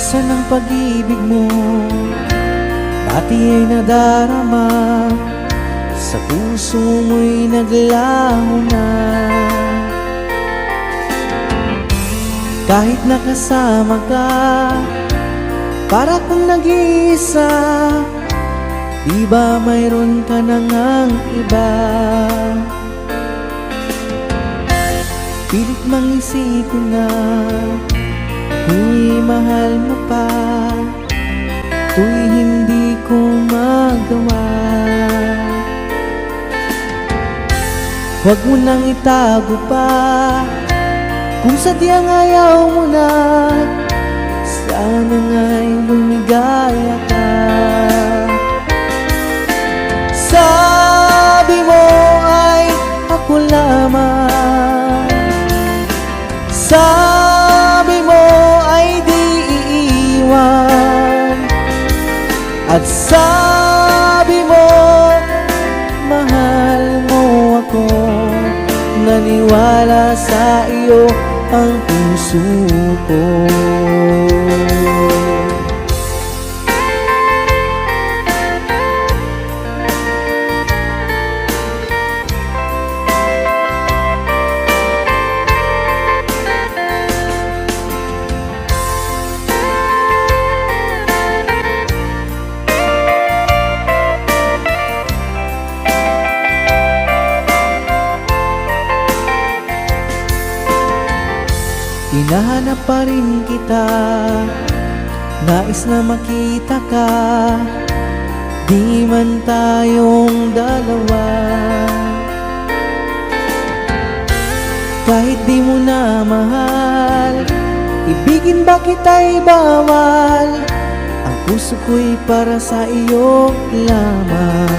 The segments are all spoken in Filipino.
Asan ang pag-ibig mo? Dati ay nadarama, sa puso mo'y naglaho na. Kahit nakasama ka, para kang nag-iisa. Di ba mayroon ka na ngang iba? Pilit mang isipin na tuw'y mahal mo pa, tuw'y hindi ko magawa. Huwag mo nang itago pa, kung sadyang ayaw mo na, sana nga'y lumigaya ka. Sabi mo ay ako lamang, sabi mo ay di iiwan, at sabi mo mahal mo ako. Naniwala sa iyo ang puso ko. Hinahanap pa rin kita, nais na makita ka, di man tayong dalawa. Kahit di mo na mahal, ibigin ba kita'y bawal? Ang puso ko'y para sa iyo lamang.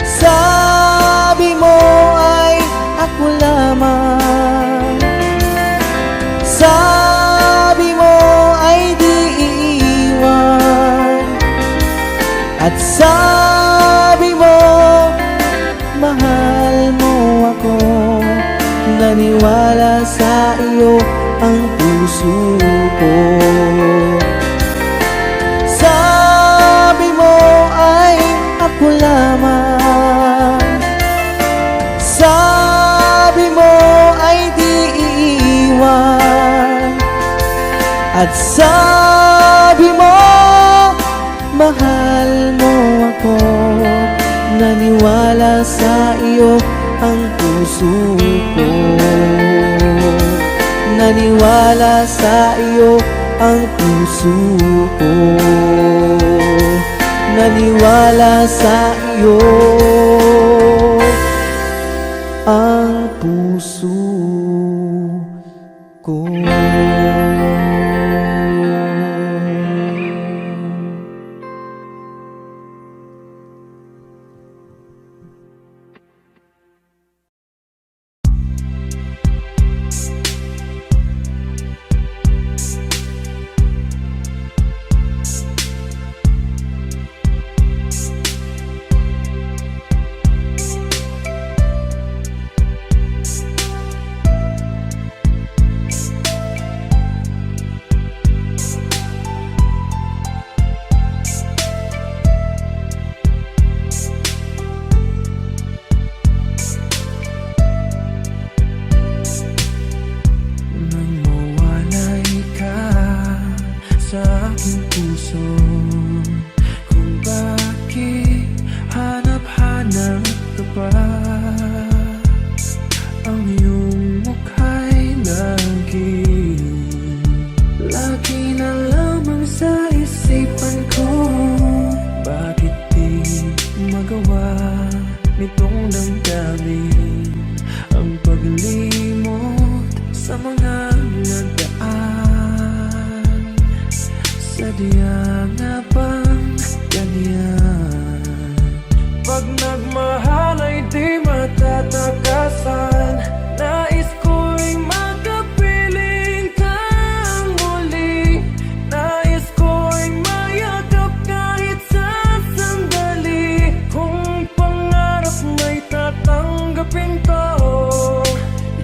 Sabi mo ay ako lamang, sabi mo ay di iiwan, at sabi mo mahal mo ako. Naniwala sa iyo ang puso ko. Sabi mo ay ako lamang, sabi mo ay di iiwan, at sabi mo mahal mo ako. Naniwala sa iyo ang puso ko. Naniwala sa iyo ang puso ko. Naniwala sa iyo ang puso ko.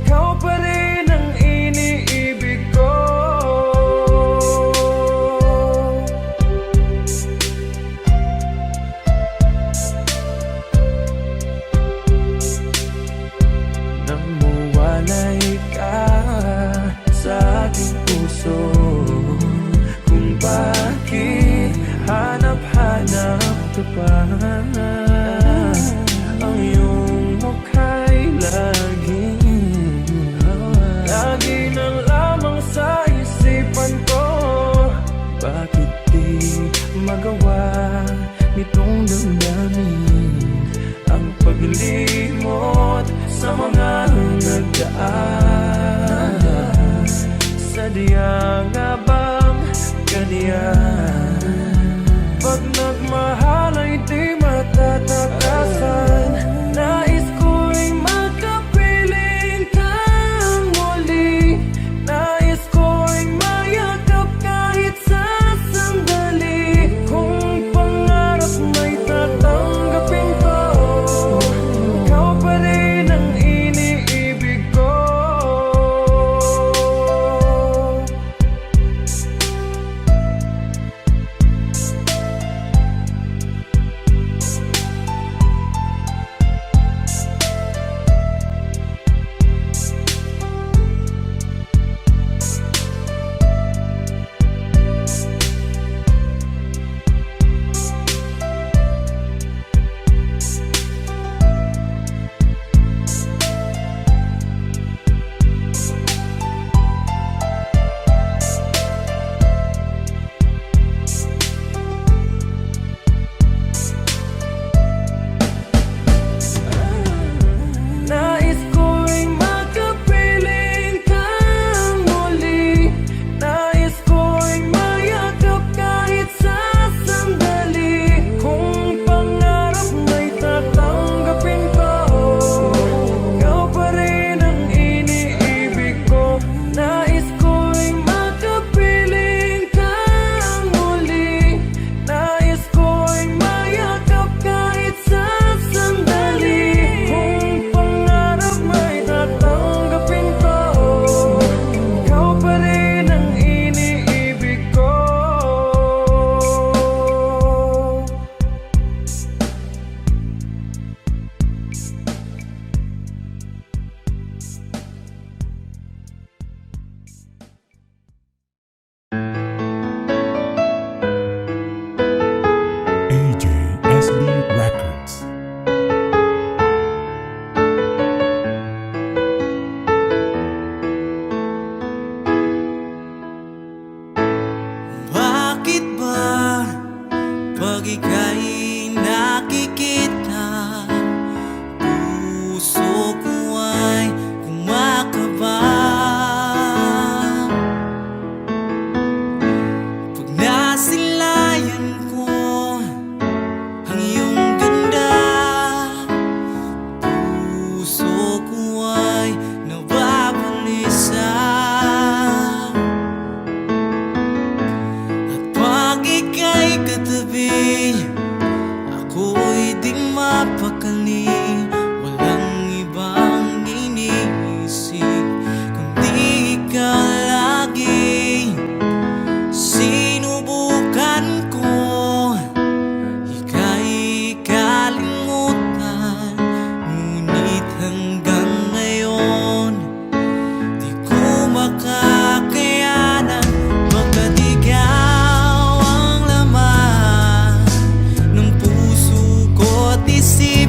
Ikaw pa rin ang iniibig ko. Ngunit di magawa nitong damdamin ang paglimot sa mga nagdaan. Sadya nga bang ganyan? Pag nagmahal ay di matatakasan. Nais ko'y makapiling kang muli. Nais ko'y mayakap kahit sa sandali. Kung pangarap may tatanggapin ko, ikaw pa rin ang iniibig ko. Nais ko'y makapiling kang muli. Nais ko'y mayakap kahit sa sandali. Kung pangarap may tatanggapin ko, ikaw pa rin ang iniibig ko. Nais ko'y makapiling kang muli. Nais ko'y mayakap kahit sa sandali. Kung pangarap may tatanggapin ko, ikaw pa rin ang iniibig ko. AJSB Records. Bakit ba pag ika'y nakikita, puso ko ay kumakaba? Pag nasilayan ko ang iyong ganda, puso ko ay nababalisa. At pag ika'y katabi, ako'y di mapakali. Walang ibang iniisip kundi ikaw lagi. Sinubukan ko ika'y kalimutan, ngunit hanggang ngayon di ko makakayanan. Baga't ikaw ang laman ng puso ko't isip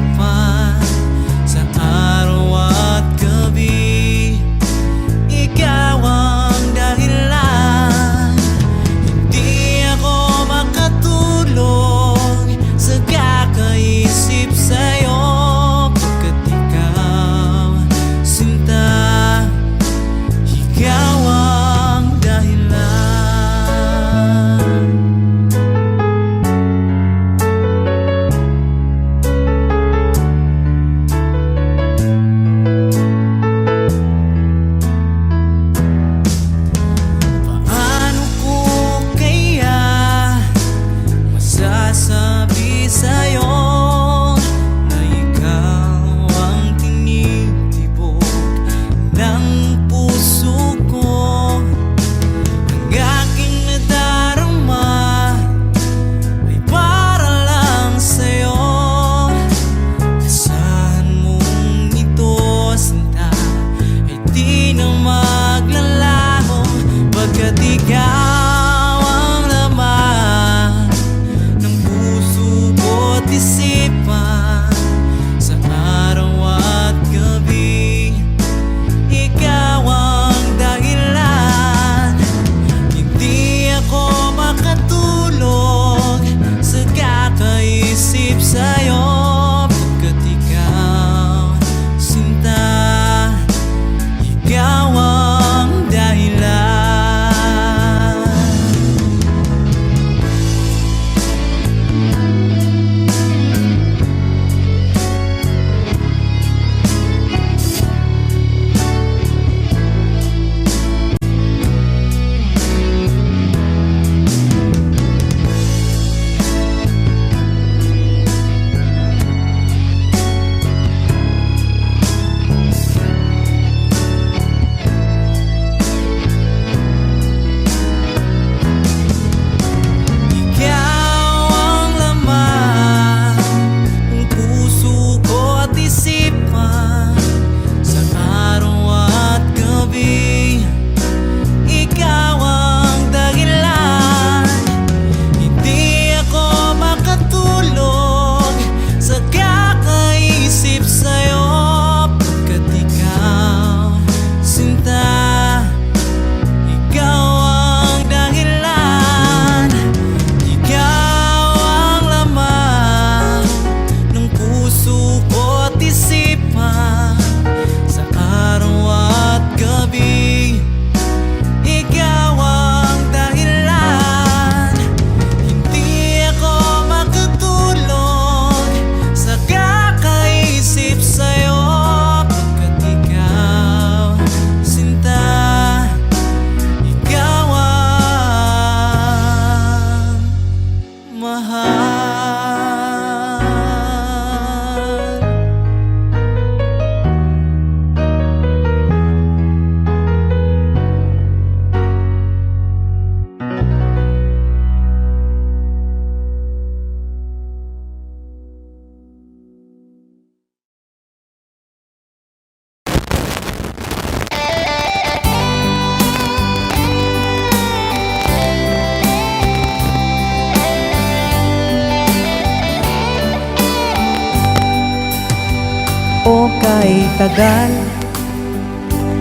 ay tagal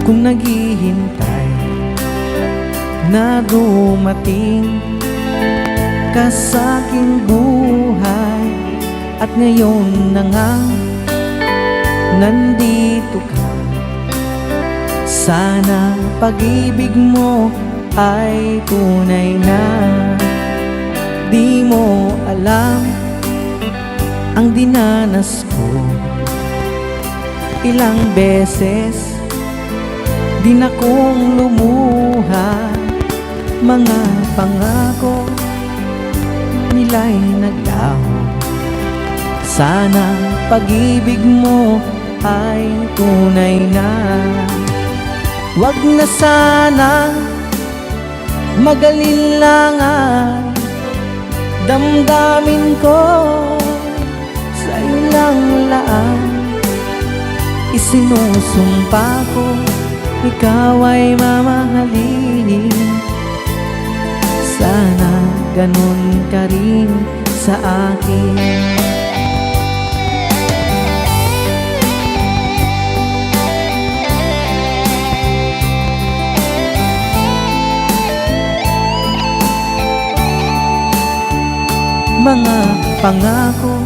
kung naghihintay na dumating ka sa aking buhay. At ngayon na nga nandito ka. Sana pag-ibig mo ay tunay na. Di mo alam ang dinanas ko. Ilang beses din akong lumuha. Mga pangako nila'y naglaho. Sana pag-ibig mo ay tunay na. Wag na sana mag-alilangan. Damdamin ko sa'yo lang laan. Isinusumpa ko ikaw ay mamahalin. Sana ganun ka rin sa akin. Mga pangako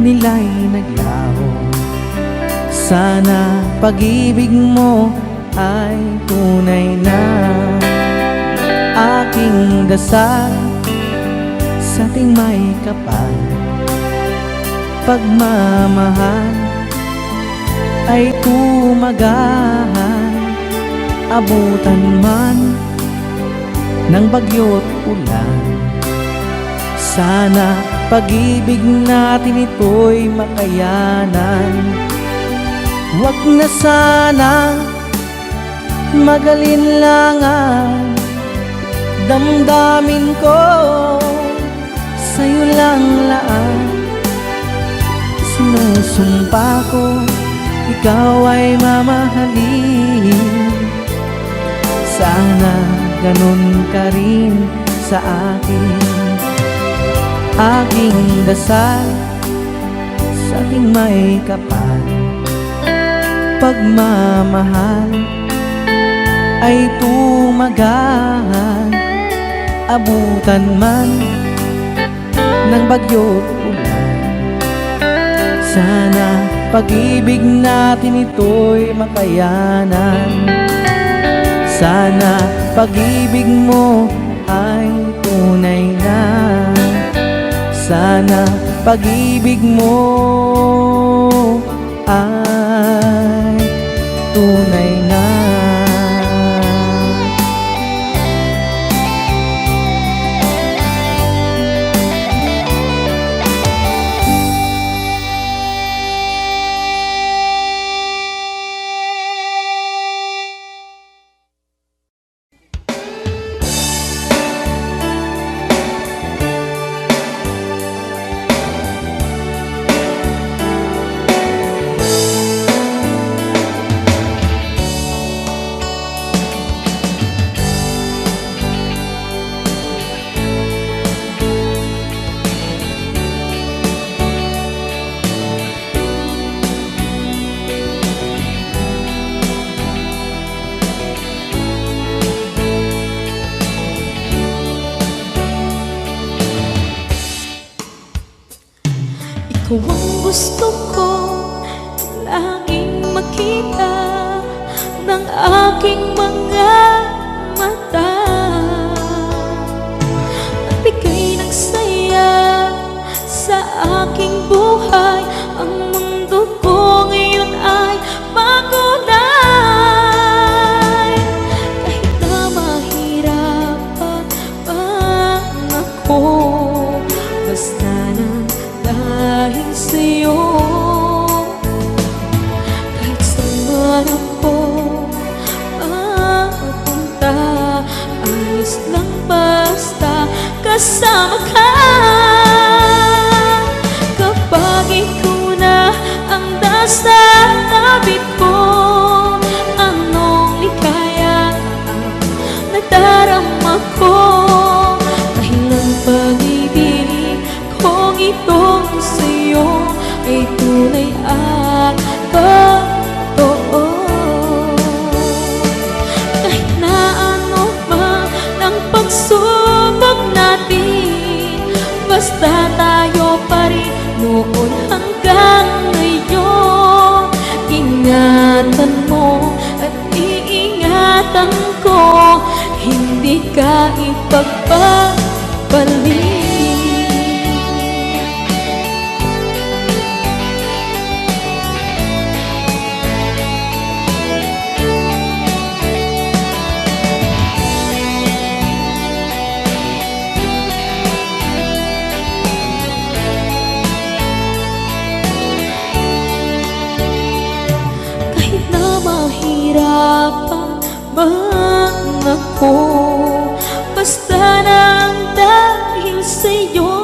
nila'y naglaho. Sana pag-ibig mo ay tunay na. Aking dasal sa ating may kapal. Pagmamahal ay tumagahan. Abutan man ng bagyo't ulan. Sana pag-ibig natin ito'y makayanan. Wag na sana mag-alinlangan. Damdamin ko sa'yo lang laan. Sinusumpa ko ikaw ay mamahalin. Sana ganun ka rin sa akin. Aking dasal sa ating may kapal. Pagmamahal ay tumagahan. Abutan man ng bagyo't ulan. Sana pag-ibig natin ito'y makayanan. Sana pag-ibig mo ay tunay na. Sana pag-ibig mo ay tunay na. Ikaw ang gusto ko laging makita ng aking mga mata. Magbigay ng saya sa aking buhay. Ang mundo ko ngayon ay makulay. Kahit na mahirapan ako, basta na dahil sa'yo. Kahit saan man ako mapunta, ayos lang basta kasama ka. Kapag ikaw na ang nasa tabi ko, anong likaya ang nadarama ko. Dahil ang pag-ibig kong itong sa'yo ay tunay at Basta tayo pa rin noon hanggang ngayon. Ingatan mo at iingatan ko, hindi ka ipagpapalik. Kahit na mahirapan man ako, basta nang dahil sa'yo.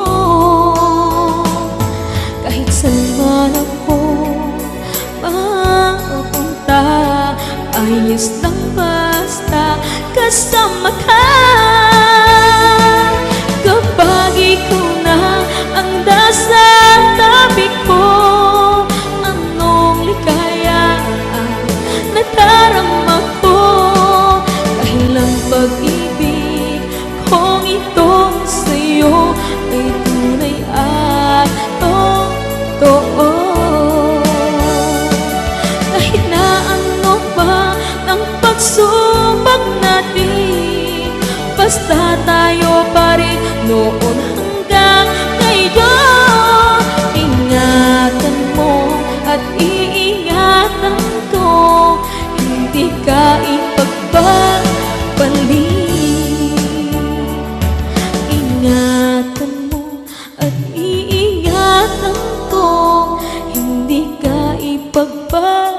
Kahit saan man ako mapunta, ayos lang basta kasama ka. Kapag ikaw na ang nasa tabi ko, anong likaya ang nadarama ko. Dahilang pag-ibig kong itong sa'yo ay tunay at totoo. Kahit na ano pa ang pagsubok natin, basta tayo pa rin noon hanggang ngayon. Ingatan mo at iingatan ko, hindi ka ipagpapalik. Ingatan mo at iingatan ko, hindi ka ipagpapalik.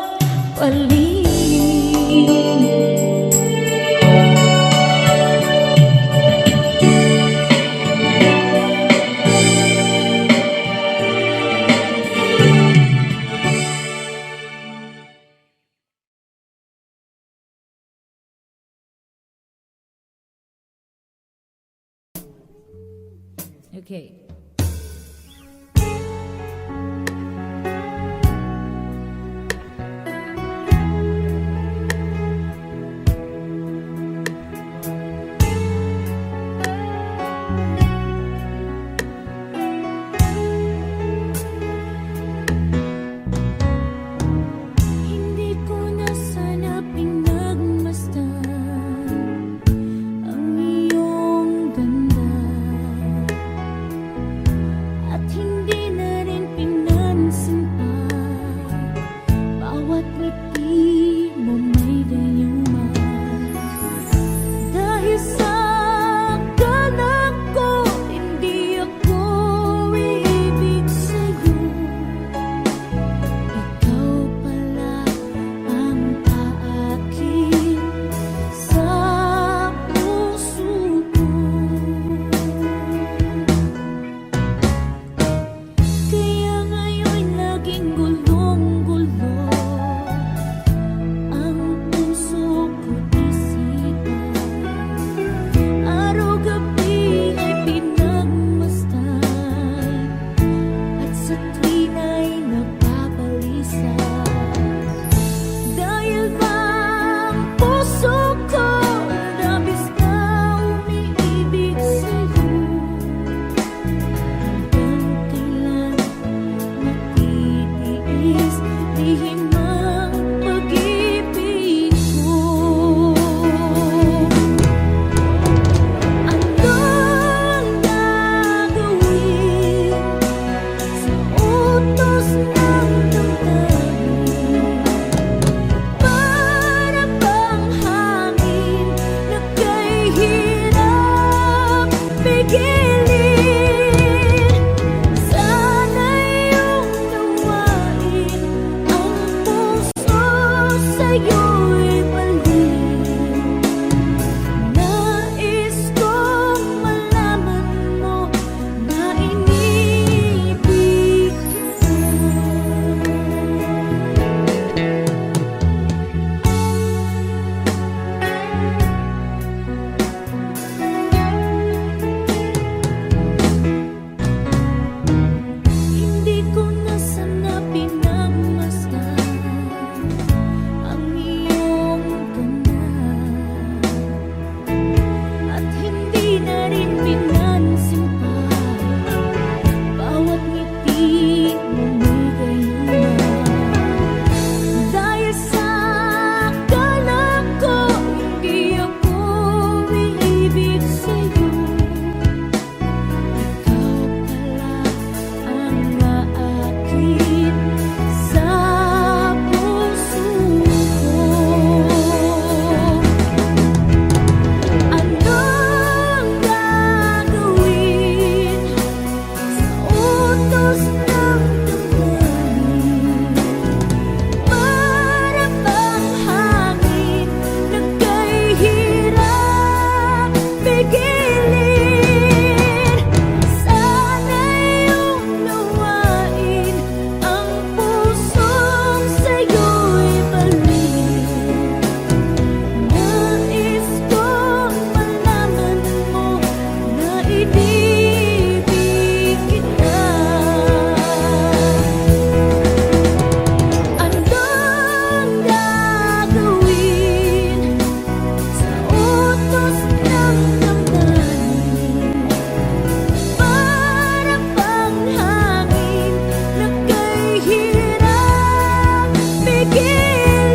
Okay. Hindi ko na sana pinagmasdan ang iyong ganda. inibig kita. Anong gagawin sa utos ng damdamin? Para bang hangin na kay hirap pigilin.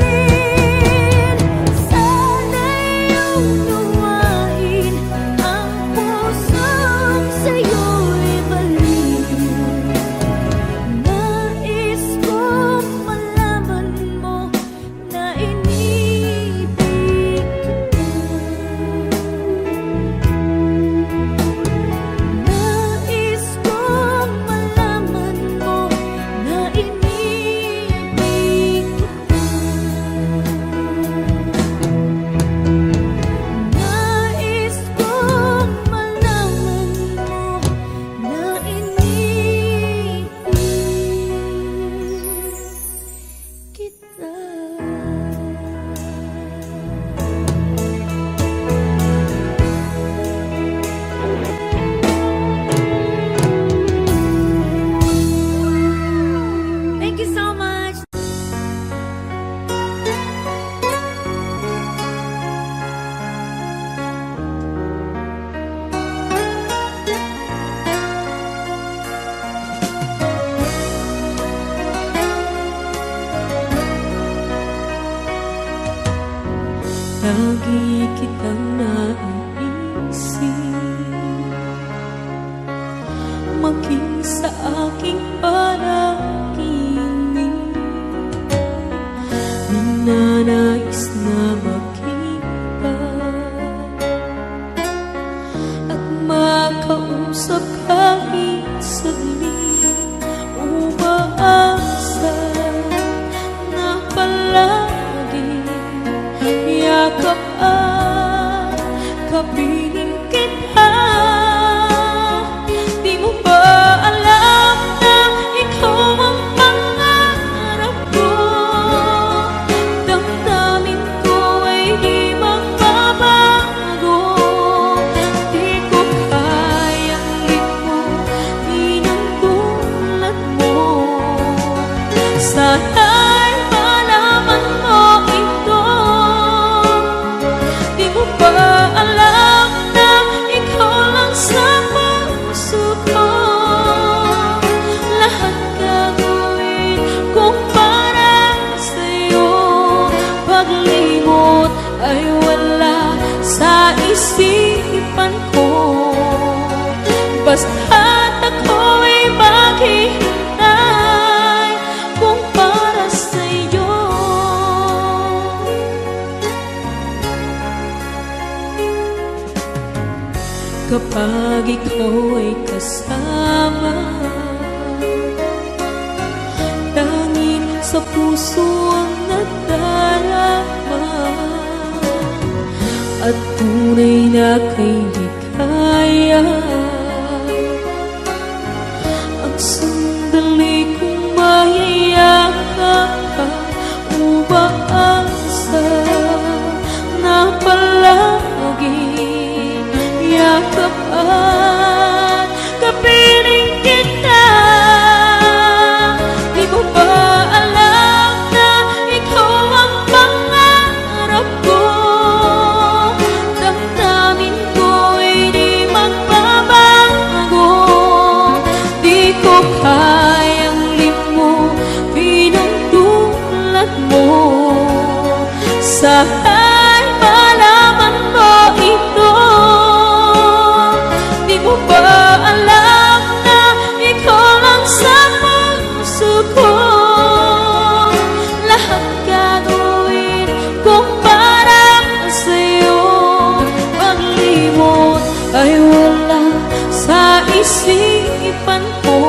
Sana'y unawain ang pusong sa'yo'y baliw. Nais kong malaman mo na inibig kita. Nais kong malaman mo na inibig kita. Nais kong malaman mo na inibig kita. Thank you so much. Lagi kitang naiisip, maging sa aking panaginip. Ninanais na makita at makausap kahit saglit. Umaasa na palagi yakap at kapiling kita. Di mo ba alam na ikaw ang pangarap ko? Damdamin ko ay di magbabago. Di ko kayang limutin ang tulad mo. Sana'y malaman mo ito. Di mo ba alam na ikaw lang sa puso ko? Lahat gagawin kung para sa'yo. Paglimot ay wala sa isipan ko. Basta't ako'y maghihintay kung para sa'yo. Kapag ikaw ay kasama, tanging sa puso ang nadarama, at tunay na kay likaya. Ang sandali kong mayayakap ka, umaasa na palagi yakap at kapiling kita. Di mo ba alam na ikaw ang pangarap ko? Damdamin ko ay di magbabago. Di ko kayang limutin ang tulad mo. Sana'y malaman mo ito. Di mo ba alam na ikaw lang sa puso ko? Lahat gagawin kung para sa'yo. Paglimot ay wala sa isipan ko.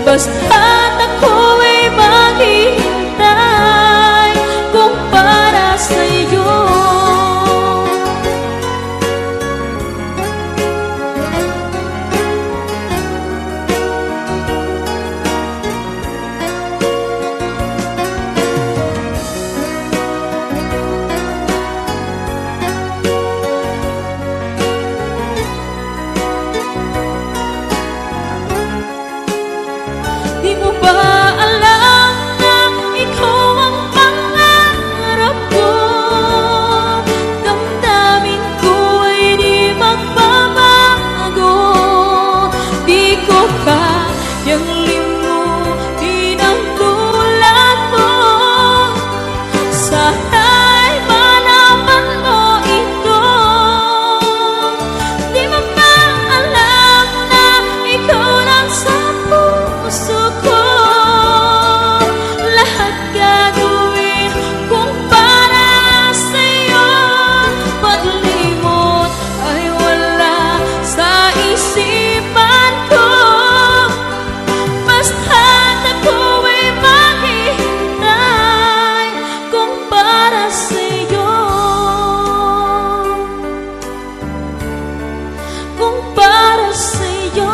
Basta't ako'y maghihintay kung para sa'yo. kong para sa'yo.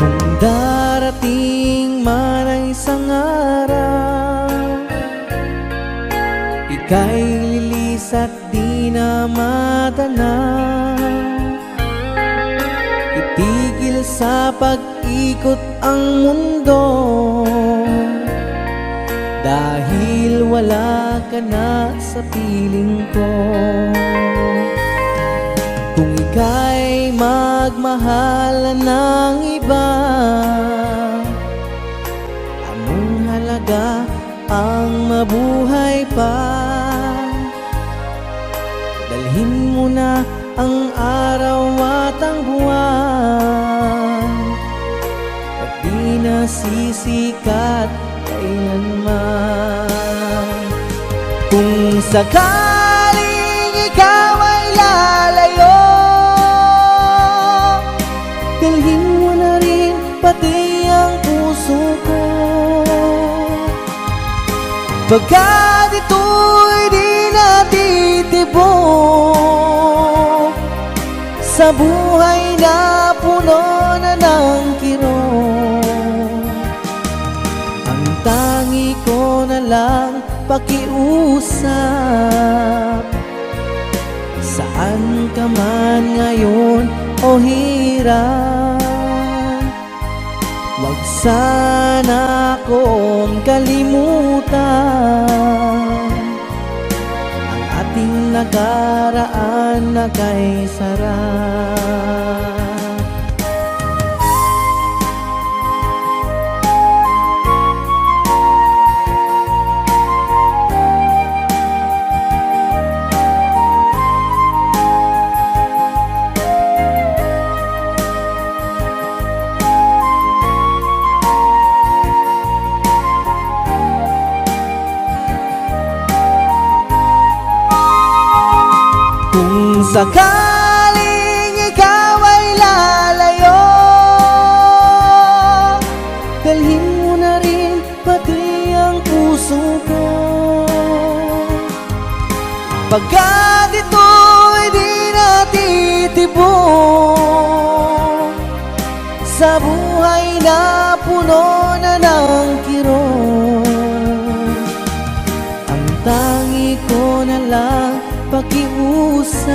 Kung darating man ang isang araw, ika'y lilis at di na madanaw. Itigil sa pag-ikot ang mundo, dahil wala ka na sa piling ko. Kung ika'y magmahal ng iba, anong halaga ang mabuhay pa? Dalhin mo na ang araw at ang buwan, at di na sisikat kailanman. Kung sakaling ikaw ay lalayo, dalhin mo na rin pati ang puso ko. Pagkat ito'y di natitibok sa buhay na puno na ng kirot, ang tangi ko na lang pakiusap. Saan ka man ngayon o hirap, wag sana akong kalimutan ang ating nakaraan na kay sarap. Kung sakaling ikaw ay lalayo, dalhin mo na rin pati ang puso ko. Pagkat ito'y di natitibok sa buhay na puno na ng kirot, ang tangi ko na lang pakiusap.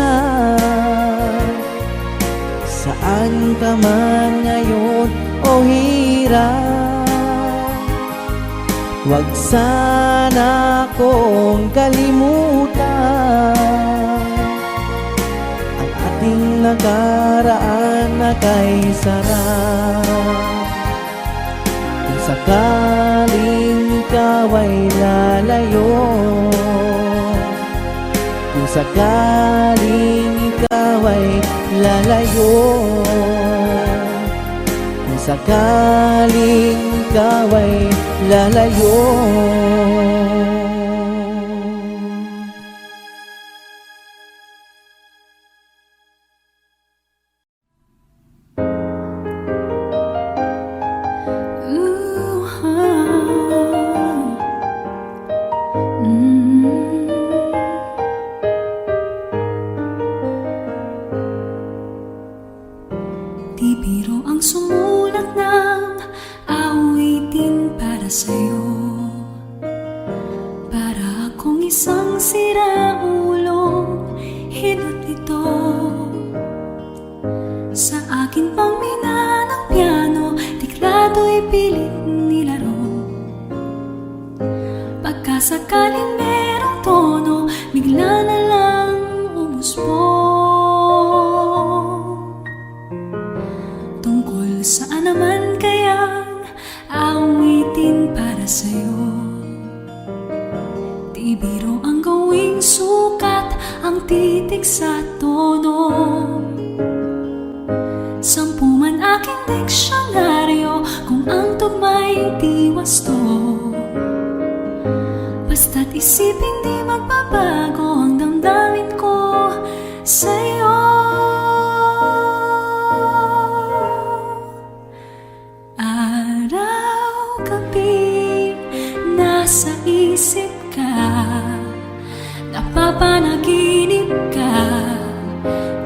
Saan ka man ngayon o hirap, wag sana akong kalimutan ang ating nakaraan na kay sarap. Kung sakaling ikaw ay lalayo, kung sakaling ikaw ay lalayo, kung sakaling ikaw ay lalayo. Di biro ang sumulat ng awitin para sa'yo, para akong isang siraulong hidot nito. Sa akin pang mina ng piano, tiklado'y pilit nilaro. Pagkasakaling merong tono, bigla na lang umusbong. Tungkol saan naman kayang awitin para sa'yo? Di biro ang titik sa tono. 10 man aking diksyonaryo kung ang tugma'y di wasto. Basta't isipin di magbabago ang damdamin ko sa'yo. Araw-gabi nasa isip ka, napapanaginip ka,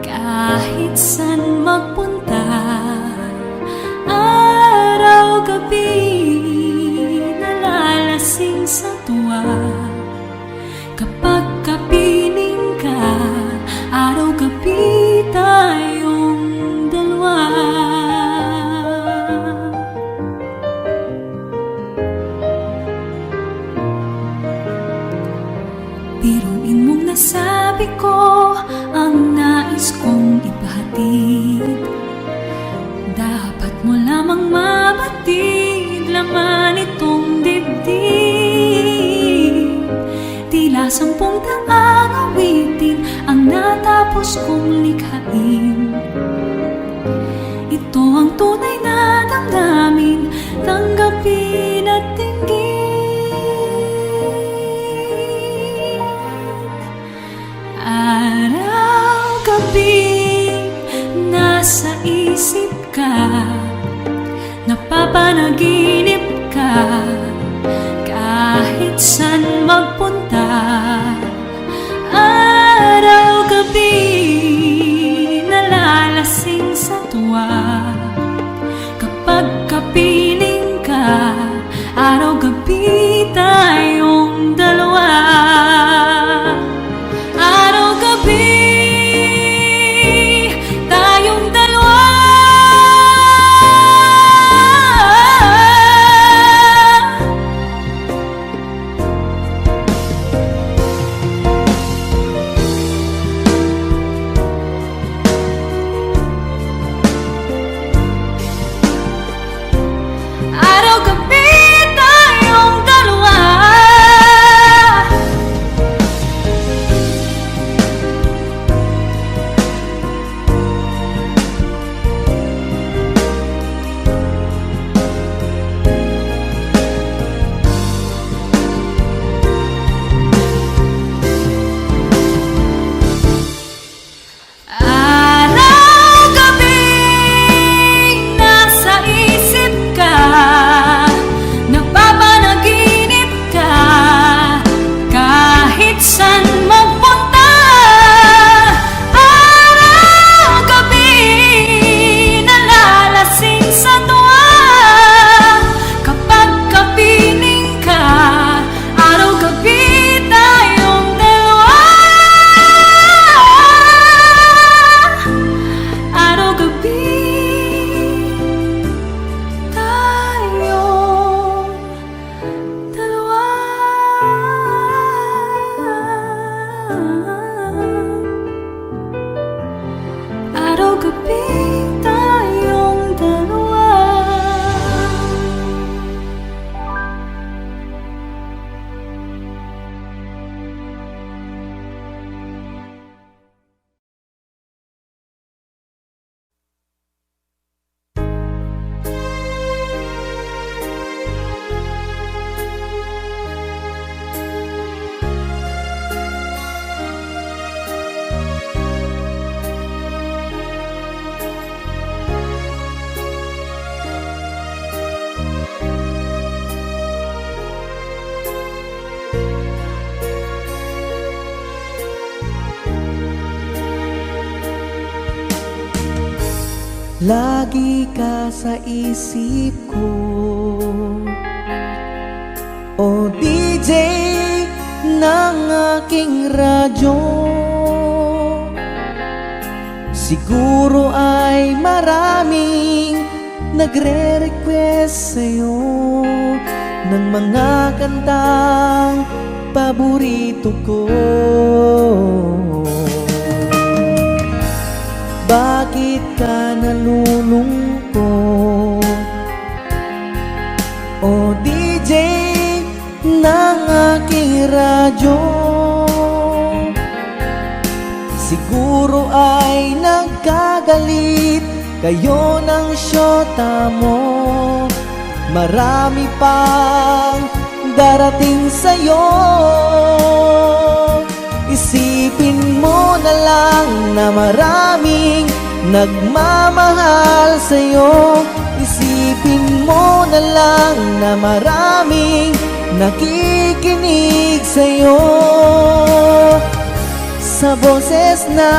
kahit san magpunta. Araw-gabi nalalasing sa tuwa, kapag kapiling ka. Araw-gabi tayong dalawa. Biruin mong nasabi ko ang nais kong ipahatid. Dapat mo lamang mabatid laman itong dibdib. Tila 10 daang awitin ang natapos kong likhain. Ito ang tunay na damdamin, tanggapin at tingin. Araw-gabi nasa isip ka, napapanaginip ka, kahit san magpunta. Araw-gabi nalalasing sa tuwa, kapag kapiling ka. Araw-gabi tayong dalawa. Araw-gabi tayong dalawa. Araw-gabi tayong dalawa. Araw-gabi nasa isip ka, napapanaginip ka, kahit san magpunta. Araw-gabi nalalasing sa tuwa, kapag kapiling ka. Araw-gabi tayong dalawa. Araw-gabi tayong dalawa. Araw-gabi tayong dalawa. Lagi ka sa isip ko, o DJ ng aking radyo. Siguro ay maraming nagre-request sa'yo ng mga kantang paborito ko. Bakit ka nalulungkot, o DJ ng aking radyo? Siguro ay nagkagalit kayo ng syota mo. Marami pang darating sa'yo. Isipin mo na lang na maraming nagmamahal sa'yo. Isipin mo na lang na maraming nakikinig sa'yo. Sa boses na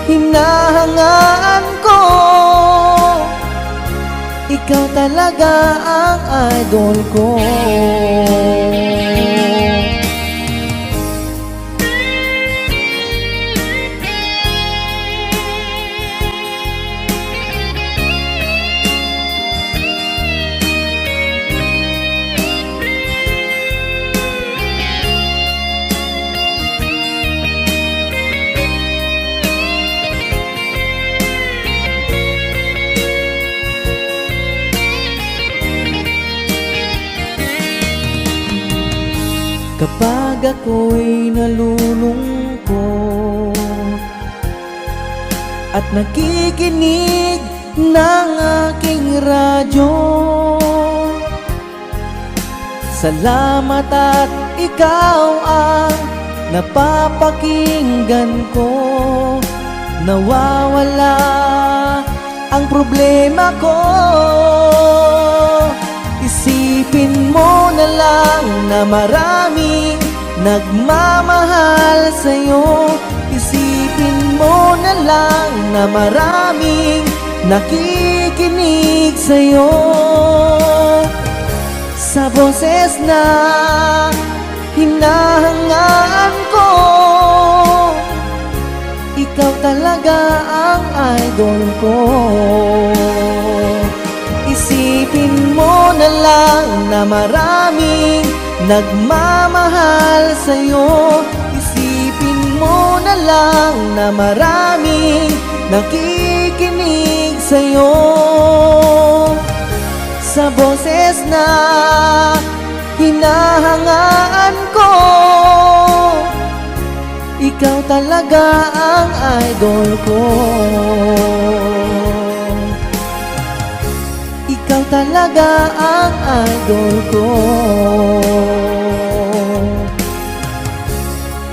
hinahangaan ko, ikaw talaga ang idol ko. Kapag ako'y nalulungkot at nakikinig ng aking radyo, salamat at ikaw ang napapakinggan ko. Nawawala ang problema ko. Isipin mo na lang na maraming nagmamahal sa'yo. Isipin mo na lang na maraming nakikinig sa'yo. Sa boses na hinahangaan ko, ikaw talaga ang idol ko. Isipin mo na lang na maraming nagmamahal sa'yo. Isipin mo na lang na maraming nakikinig sa'yo. Sa boses na hinahangaan ko, ikaw talaga ang idol ko. Ikaw talaga ang idol ko.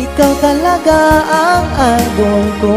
Ikaw talaga ang idol ko.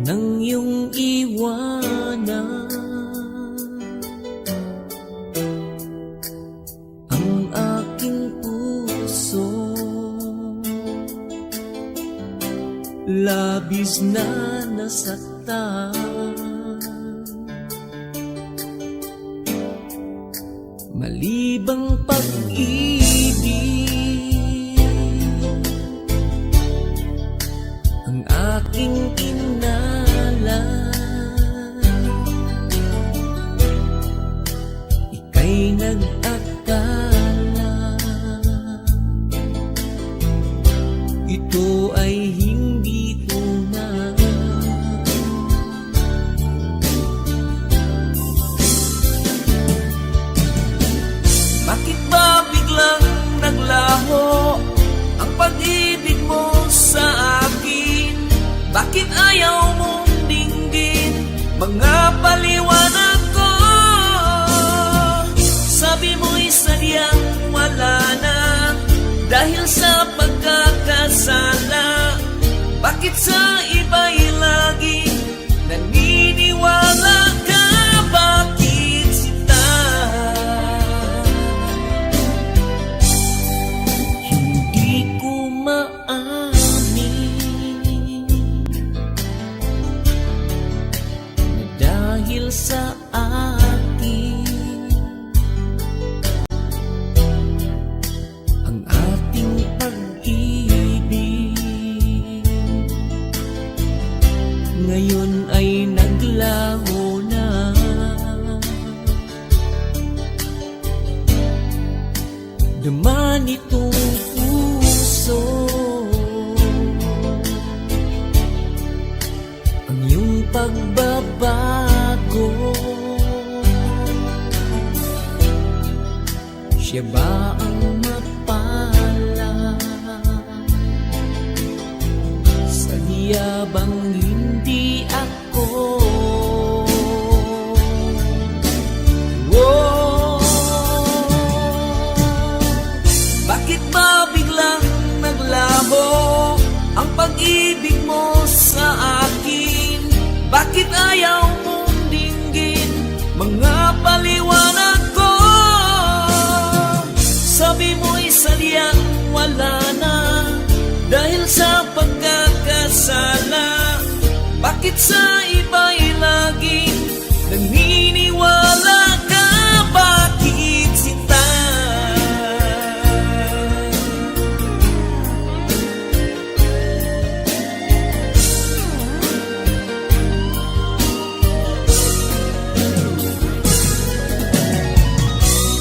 Nang iyong iwanan ang aking puso, labis na nasaktan. Malibang pag-ibig ang aking ika'y nag-akala ito ay hindi tunay. Bakit ba biglang naglaho ang pag-ibig mo sa akin? Bakit ayaw mong dinggin mga paliwanag ko? Sabi mo'y sadyang wala na dahil sa pagkakasala. Bakit sa iba'y laging naniniwala ka? Bakit sita? naman itong puso. Ang iyong pagbabago, siya ba ang mapala? Sadya bang hindi ako? Bakit ba biglang naglaho ang pag-ibig mo sa akin? Bakit ayaw mong dinggin mga paliwanag ko? Sabi mo'y sadyang wala na dahil sa pagkakasala. Bakit sa iba'y laging naniniwala ka? Bakit sinta?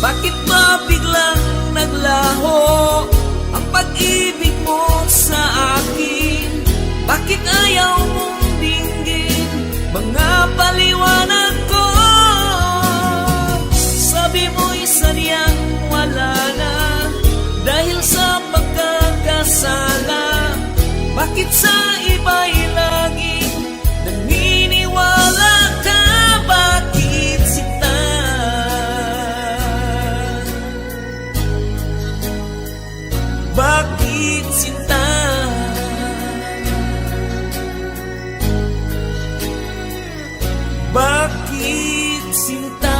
Bakit ba biglang naglaho ang pag-ibig mo sa akin? Bakit ayaw mong dinggin mga paliwanag ko? Sabi mo'y sadyang wala na dahil sa pagkakasala. Bakit sa iba'y laging naniniwala ka? Bakit sinta? Bakit sinta? Bakit sinta?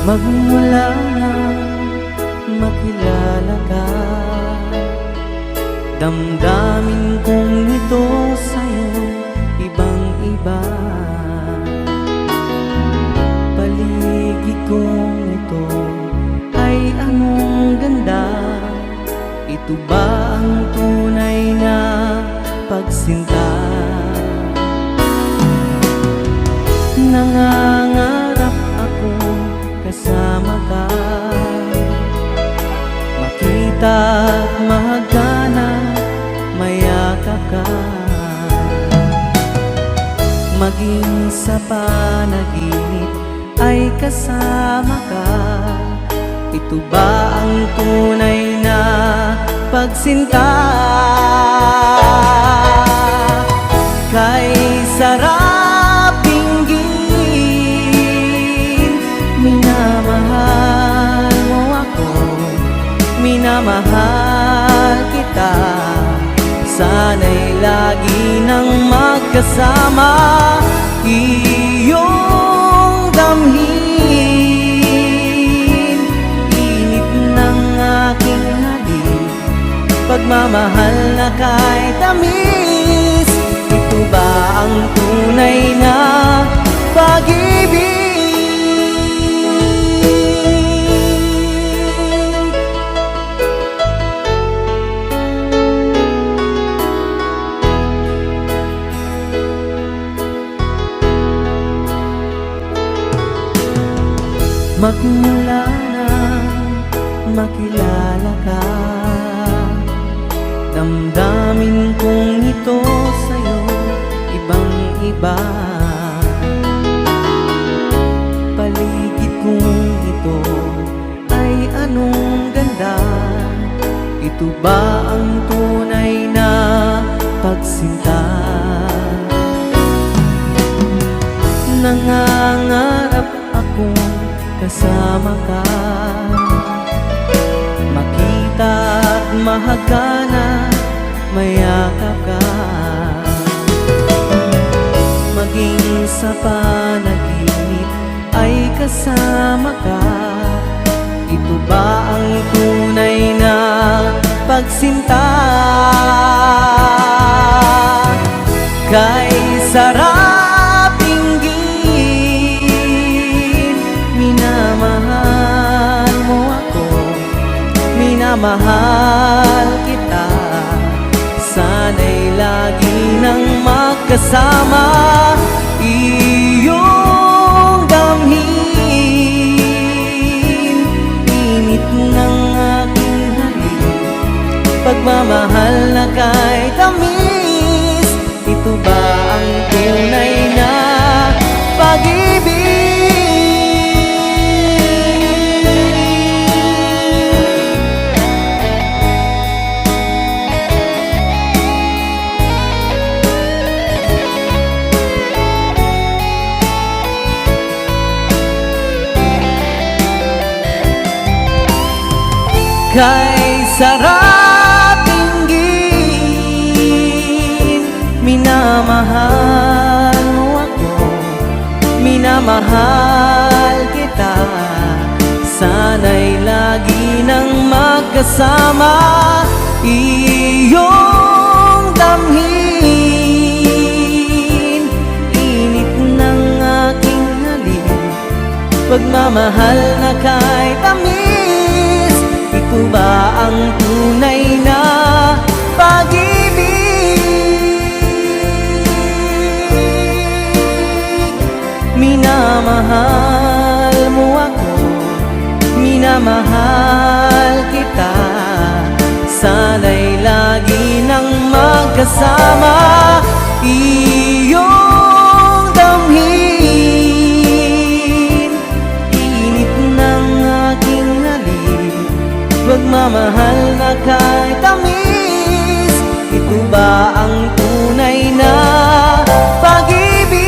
Magmula na makilala ka, damdamin kong ito sa'yo ibang iba. Paligid kong ito ay anong ganda. Ito ba ang tunay na pagsinta? Nangangarap ako kasama ka, makita at mahagana, mayakap ka. Maging sa panaginip ay kasama ka. Ito ba ang tunay na pagsinta? Kay sarap pinggin, minamahal mo ako, minamahal kita. Sana'y lagi nang magkasama, iyong damhin, init ng aking halik, pagmamahal na kahit tamis. Ito ba ang tunay na pag-ibig? Magmula na makilala ka, damdamin kong ito sa'yo ibang iba. Paligid kong ito ay anong ganda. Ito ba ang tunay na pagsinta? Nangangarap akong kasama ka, makita at mahagana, mayakap ka. Maging sa panaginip ay kasama ka. Ito ba ang tunay na pagsinta. Kay sarap inggit, minamahal mo ako, minamahal kita. Sana'y lagi nang magkasama, iyong damhin, init ng aking halik, pagmamahal na kay tamis. Ito ba ang tunay na pag-ibig? Kay sarap inggit, minamahal mo ako, minamahal kita. Sana'y lagi nang magkasama, iyong damhin, init ng aking halik, pagmamahal na kay tamis. Ito ba ang tunay na pag-ibig? Minamahal mo ako, minamahal kita. Sana'y lagi nang magkasama, iyong damhin, init ng aking halik, pagmamahal na kay tamis. Ito ba ang tunay na pag-ibig?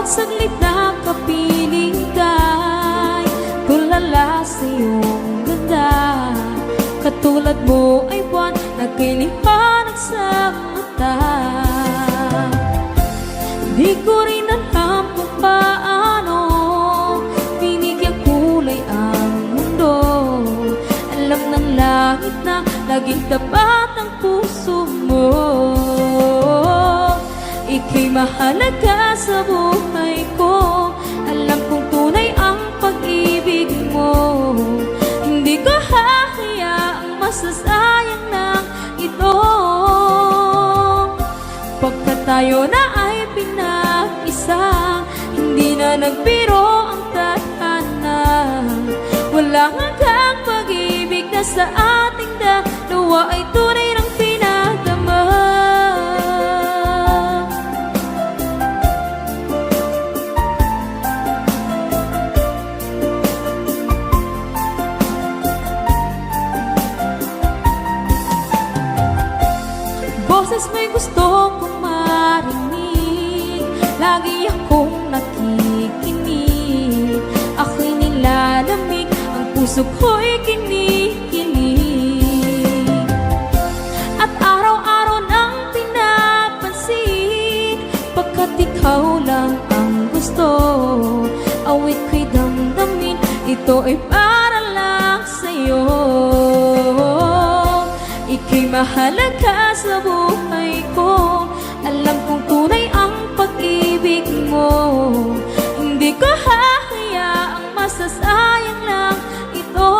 Saglit na kapiling ka'y tulala sa iyong ganda. Katulad mo ay buwan na kiliwanag sa mata. Di ko rin alam kung paano binigyan kulay ang mundo. Alam ng langit na laging tapat ang puso mo. Ika'y mahalaga sa buhay ko. Alam kong tunay ang pag-ibig mo. Hindi ko hahayaang masasayang ng ito. Pagkat tayo na ay pinag-isa, hindi na nagbiro ang tadhana. Walang hanggang pag-ibig na sa ating dalawa ay tunay ng pinagdama. Boses mo'y gusto kong marinig, lagi akong nakikinig. Ako'y nilalamig, ang puso ko'y kinikilig. At araw-araw nang pinapansin, pagkat ikaw lang ang gusto. Awit ko'y damdamin, ito ay para lang sa'yo. Ika'y mahalaga sa buhay ko. Alam kong tunay ang pag-ibig mo. Hindi ko hahayaang masasayang lang ito.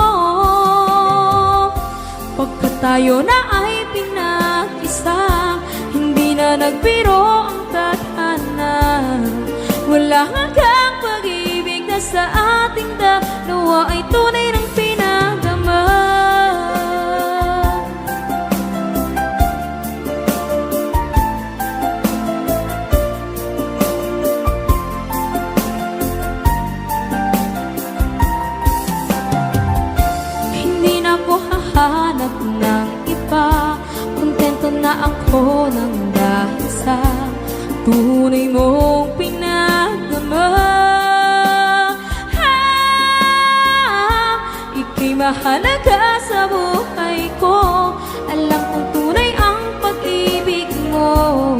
Pagkat tayo na ay pinag-isa, hindi na na nagbiro ang tadhana. Wala hanggang pag-ibig na sa ating dalawa ay tunay ng pinagdama. Hindi na ako hahanap ng iba, kontento na ako ng dahil sa tunay mong pinagdama. Ika'y mahalaga sa buhay ko, alam kong tunay ang pag-ibig mo.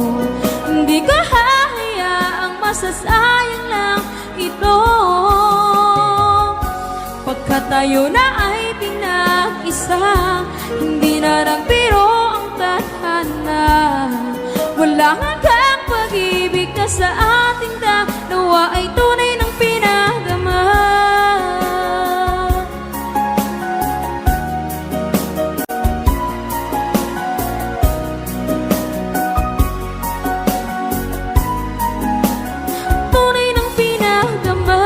Hindi ko hahayaang masasayang lang ito. Pagkat tayo na ay pinag-isa, hindi na nagbiro ang tadhana. Wala hanggang pag-ibig na sa ating dalawa ay tunay ng pinagdama. Tunay ng pinagdama.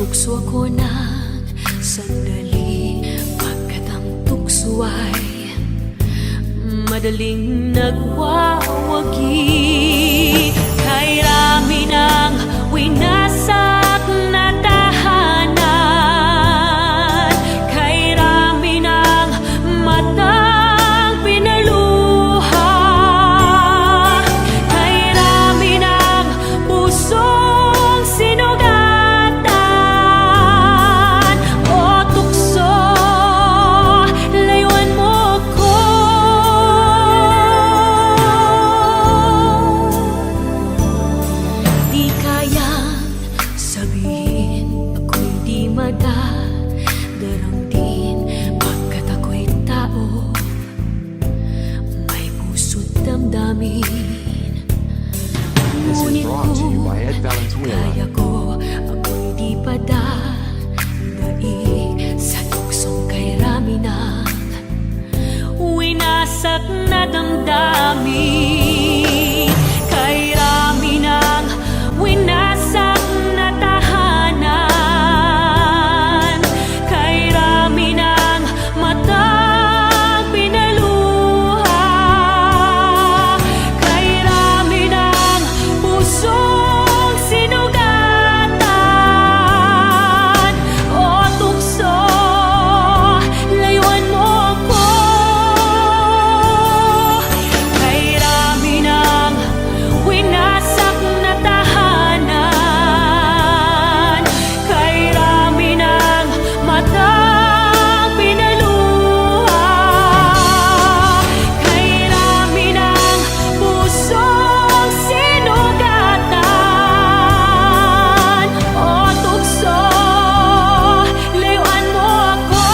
Tukso ako ng sandali, pagkat ang tukso ay madaling nagwawagi. Kay rami ng winasak na tahanan, kay rami ng matang pinaluha, kay rami ng pusong sinugatan. O tukso, layuan mo ko. Di kayang sabihin ako'y di madadarang din, pagkat ako'y tao, may puso't damdamin. This is Ngunit brought to you kung by Ed Valenzuela. kaya ko, ako'y di padadaig sa tuksong kay rami ng winasak na damdamin. Kay rami ng winasak na tahanan, kay rami ng matang pinaluha, kay rami ng pusong sinugatan. O tukso, layuan mo ko. Kay rami ng winasak na tahanan, kay rami ng matang pinaluha, kay rami ng pusong sinugatan. O tukso, layuan mo ako.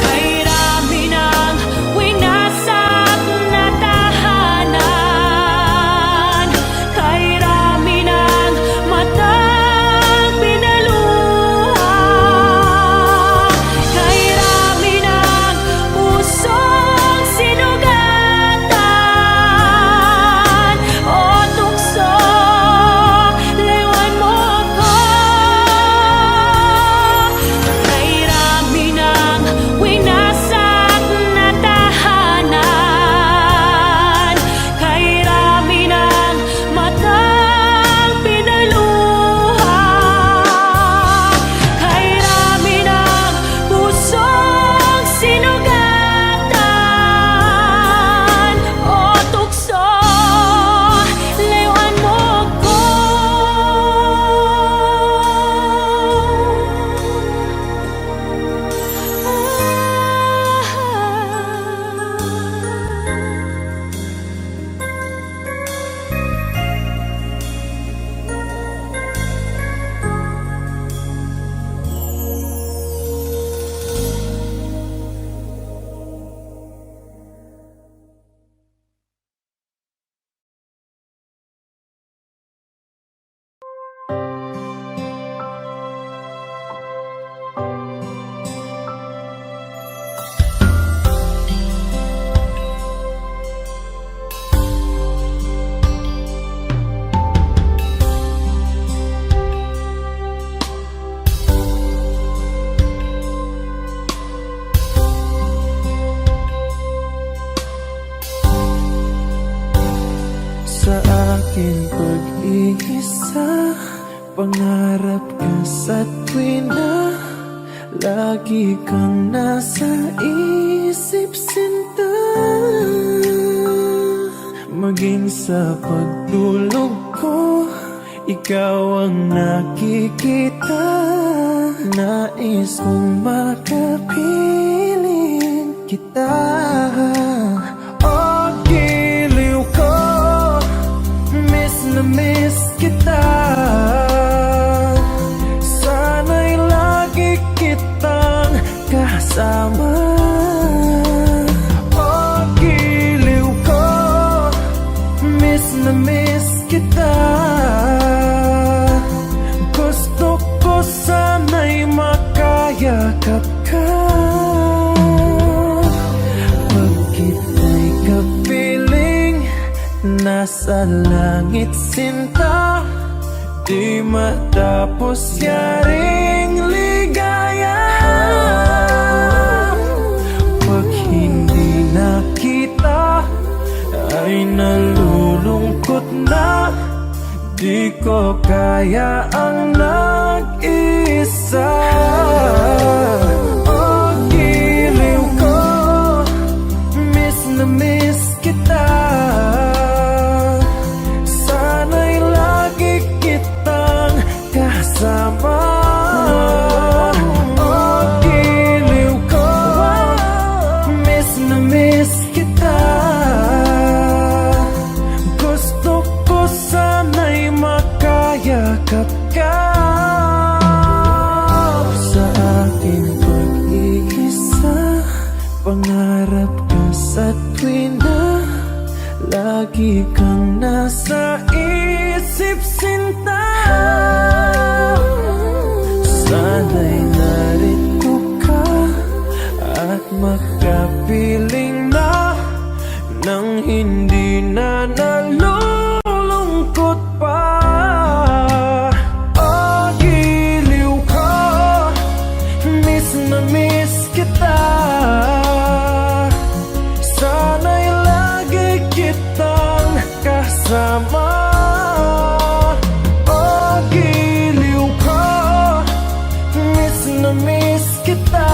Kay rami ng winasak na tahanan, kay rami ng matang pinaluha, kay rami ng pusong sinugatan. O tukso, layuan mo ko. Kay rami ng winasak na tahanan, kay rami ng matang pinaluha, kay rami ng pusong sinugatan. O tukso, layuan mo ko. Sa akin pag-iisa, pangarap ka sa tuwina, lagi kang nasa isip, sinta. Maging sa pagtulog ko, ikaw ang nakikita. Nais kong makapiling kita. O giliw ko, miss na miss kita. Sana'y lagi kitang kasama. O giliw ko, miss na miss kita. Gusto ko sana'y makayakap ka. Pag kita'y kapiling, nasa sa langit sinta, di matapos yaring ligaya. Pag hindi nakita ay nalulungkot na, di ko kaya ang nag-isa. Oh, giliw ko, miss na miss kita. Sana'y lagi kitang kasama. Oh, giliw ko, miss na miss kita. Gusto ko sana'y makayakap ka. Sa aking pag-iisa, pangarap ka sa tuwing na lagi kang nasa isip sinta. Sana'y narito ka at makapiling na nang hindi na nalulungkot pa. Oh, giliw ko, miss na miss kita. Sana'y lagi kitang kasama. Oh, giliw ko, miss na miss kita.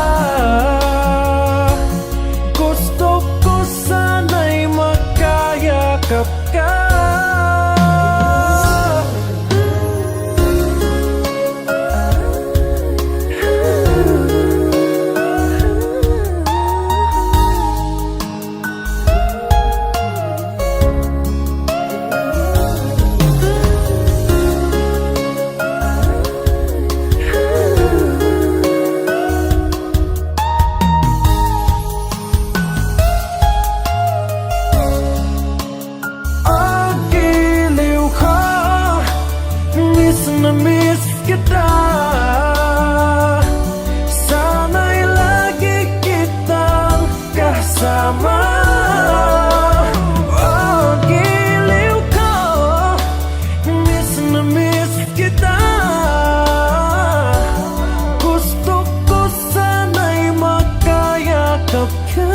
Gusto ko sana'y makayakap ka. Oh, giliw ko, miss na miss kita. Sana'y lagi kitang kasama. Oh, giliw ko, miss na miss kita. Gusto ko sana'y makayakap ka.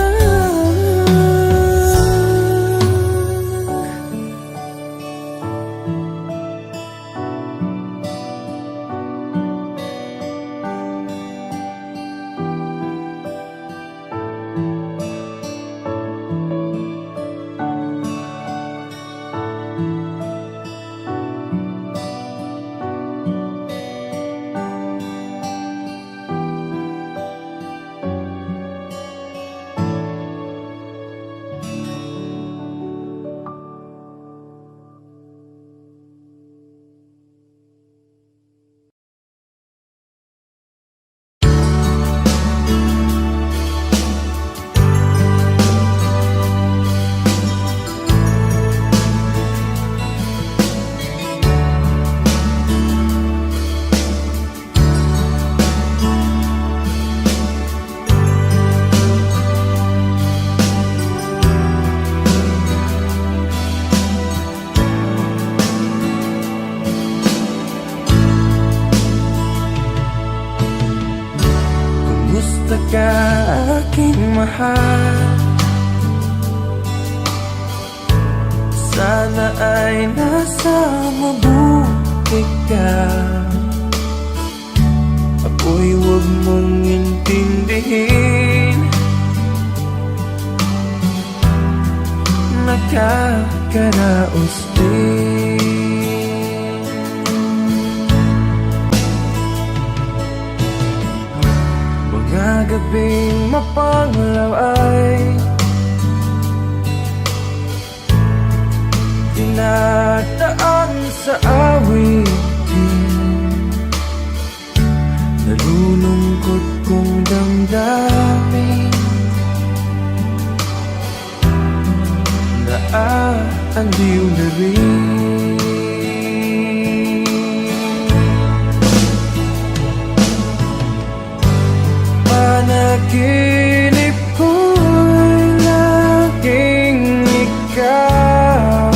Kumusta ka, aking mahal? Sana ay nasa mabuti ka. Ako'y huwag mong intindihin, nakakaraos din. Mga gabing mapanglaw ay dinadaan sa awitin. Nalulungkot kong damdamin, naaaliw na rin. Panaginip ko'y laging ikaw,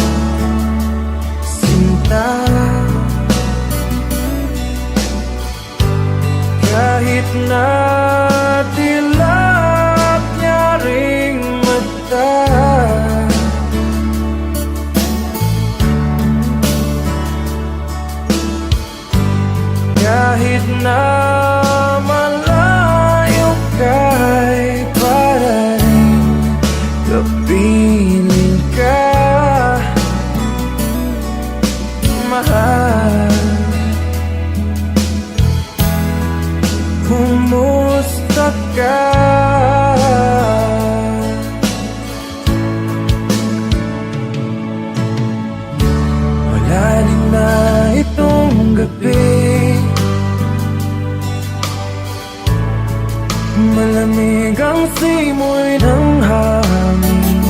Lamig ang simoy ng hangin,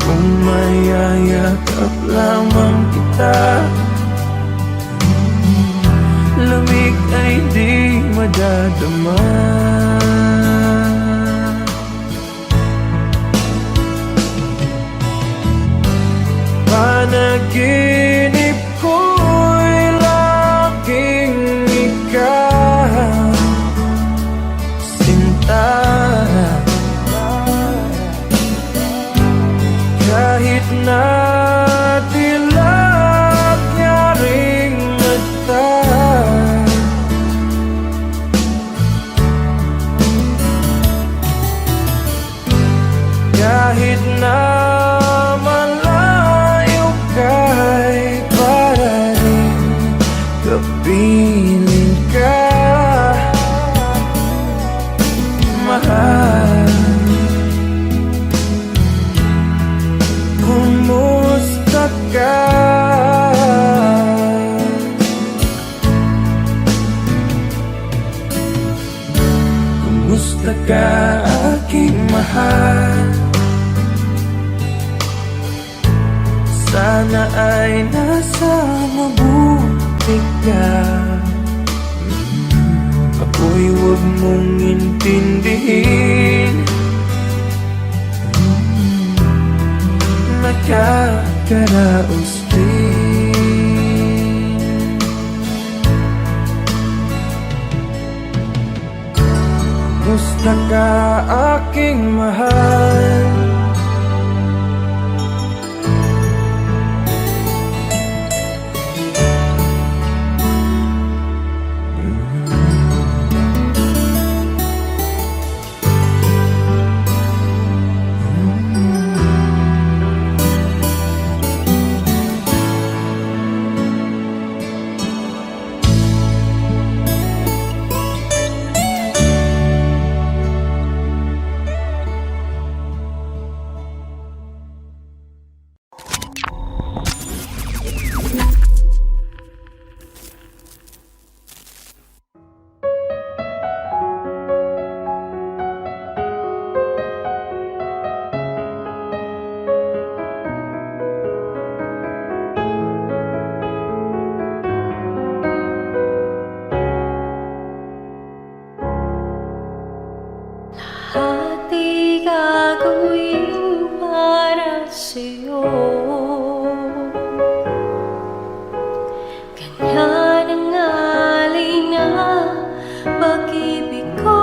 kung mayayakap lamang kita, lamig ay di madadama. Panaginip ko'y laging ikaw, sinta. Kahit na dilat niya ring mata, kahit na malayo ka'y para rin kapiling ka, mahal. Kumusta ka? Kumusta ka, aking mahal? Sana ay nasa mabuti ka. Ako'y huwag mong intindihin, nakakaraos din. Kumusta ka, aking mahal? Hati gagawin para sa'yo, ganyan ang alay na pag-ibig ko.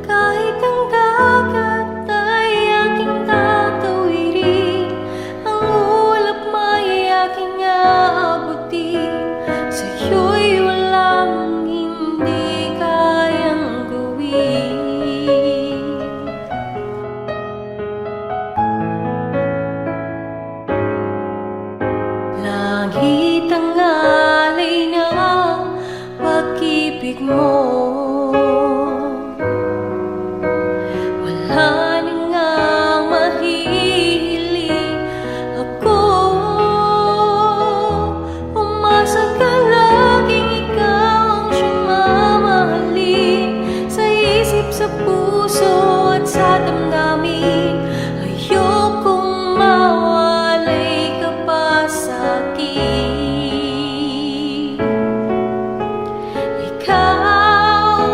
Kahit ang dagat ay aking tatawirin, ang ulap may aking aabutin, sa'yo'y walang hindi kayang gawin. Langit ang alay ng pag-ibig mo, wala na ngang mahihiling ako. Umasa ka, laging ikaw ang siyang mamahalin, sa isip, sa puso at sa damdamin. Ayokong mawalay ka pa sa'kin. Ikaw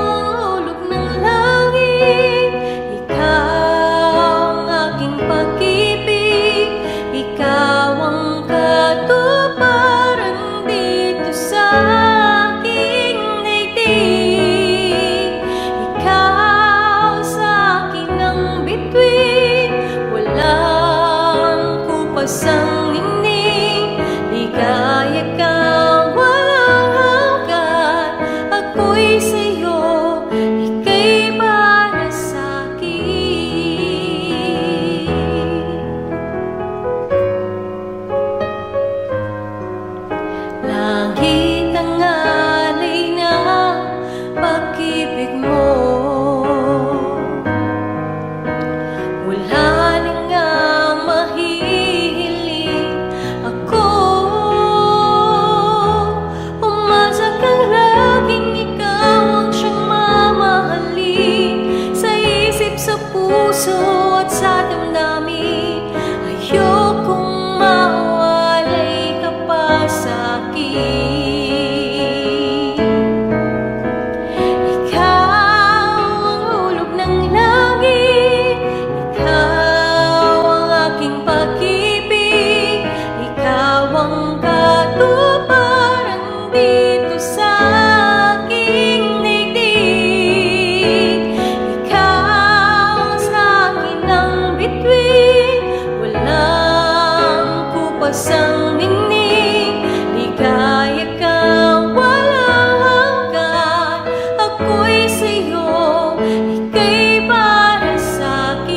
sa'yo, ika'y para sa'kin.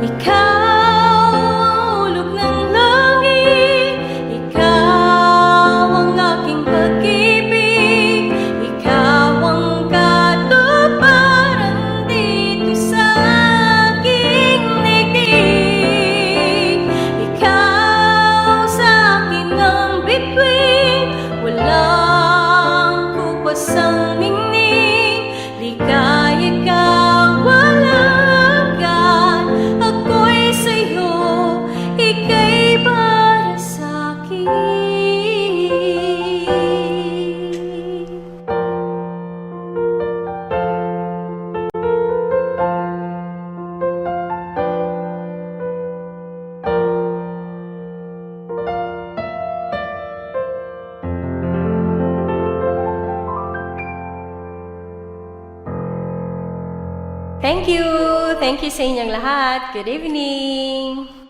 Ikaw ang ulog ng langit, ikaw ang aking pag-ibig, ikaw ang katuparan dito sa aking daigdig. Ikaw sa akin ang bituin, walang kupas ang ningning, ligaya ka, walang hanggan. Ako'y sa'yo, ika'y para sa'kin. Thank you! Thank you sa inyong lahat. Good evening!